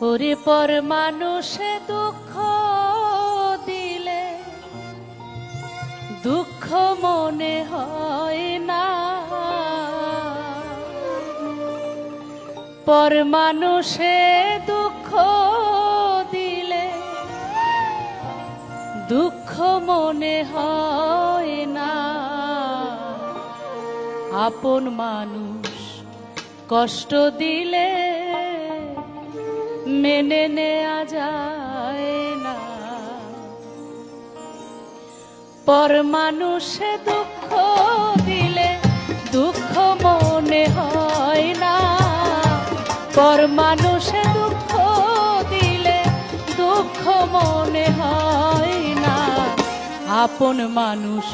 ওরে পর মানুষে দুঃখ দিলে দুঃখ মনে হয় না, পর মানুষে দুঃখ দিলে দুঃখ মনে হয় না। আপন মানুষ কষ্ট দিলে মেনে নেয়া যায় না, পর মানুষে দুঃখ দিলে দুঃখ মনে হয় না, পর মানুষে দুঃখ দিলে দুঃখ মনে হয় না। আপন মানুষ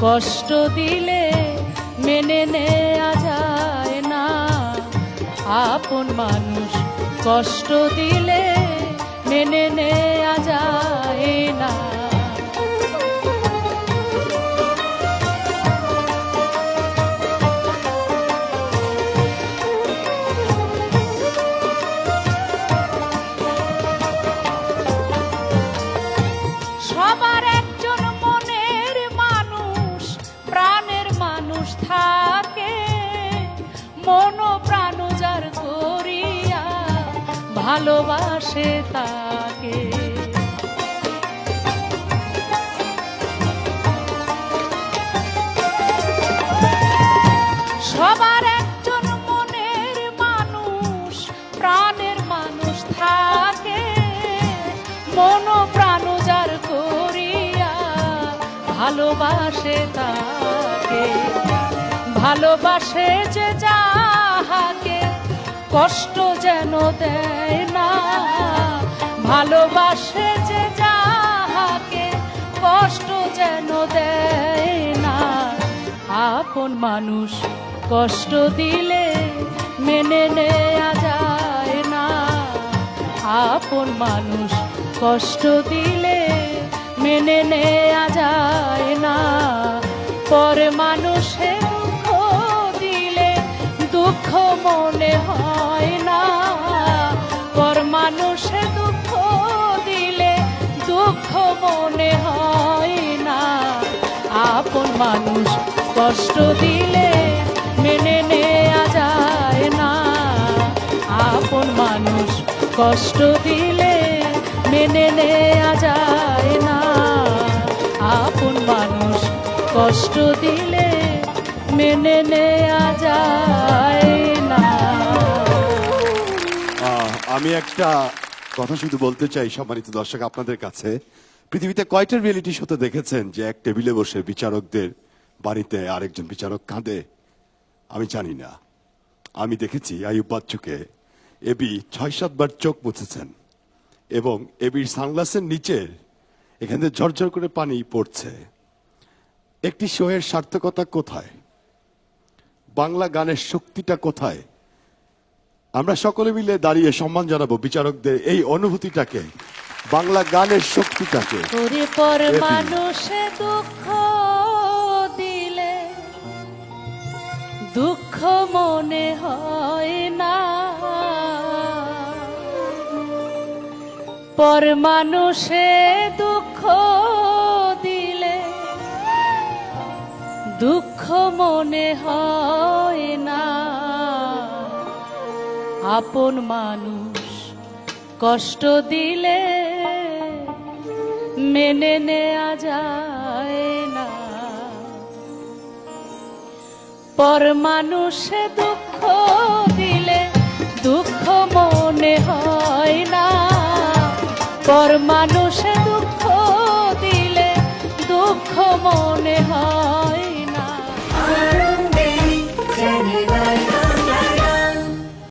কষ্ট দিলে মেনে নেয়া যায় না, আপন মানুষ কষ্ট দিলে মেনে নেয়া যায় না। সবার একজন মনের মানুষ প্রাণের মানুষ থাকে, মন প্রাণ যার করিয়া ভালোবাসে তাকে। সবার একজন মনের মানুষ প্রাণের মানুষ থাকে, মন প্রাণ যার করিয়া ভালোবাসে তাকে। ভালোবাসে যে যাহাকে কষ্ট যেন দেয় না, ভালোবাসে যে যাহাকে কষ্ট যেন দেয় না। আপন মানুষ কষ্ট দিলে মেনে নেয়া যায় না, আপন মানুষ কষ্ট দিলে মেনে নেয়া যায় না। পর মানুষে দুঃখ দিলে দুঃখ মনে হয় না, পর মানুষে দুঃখ দিলে দুঃখ মনে হয় না। আপন মানুষ কষ্ট দিলে মেনে নেয়া যায় না, আপন মানুষ কষ্ট দিলে মেনে নেয়া যায় না, আপন মানুষ কষ্ট দিলে মেনে নেয়া যায় না। আমি একটা কথা শুধু বলতে চাই সম্মানিত দর্শক আপনাদের কাছে, পৃথিবীতে কয়টা রিয়েলিটি শোতে দেখেছেন যে এক টেবিলে বসে বিচারকদের বাড়িতে আরেকজন বিচারক কাঁদে? আমি জানি না। আমি দেখেছি আইয়ুব বাচ্চুকে এবি ৬-৭ বার চোখ মুছেছেন এবং এবির সানগ্লাসের নিচে এখান থেকে ঝরঝর করে পানি পড়ছে। একটি শোয়ের সার্থকতা কোথায়? বাংলা গানের শক্তিটা কোথায়? আমরা সকলে মিলে দাঁড়িয়ে সম্মান জানাবো বিচারকদের এই অনুভূতিটাকে, বাংলা গানের শক্তিটাকে। পর মানুষে দুঃখ দিলে দুঃখ মনে হয় না, পর মানুষে দুঃখ দিলে দুঃখ মনে হয় না। আপন মানুষ কষ্ট দিলে মেনে নেয়া যায় না, পর মানুষে দুঃখ দিলে দুঃখ মনে হয় না, পর মানুষে দুঃখ দিলে দুঃখ মনে হয়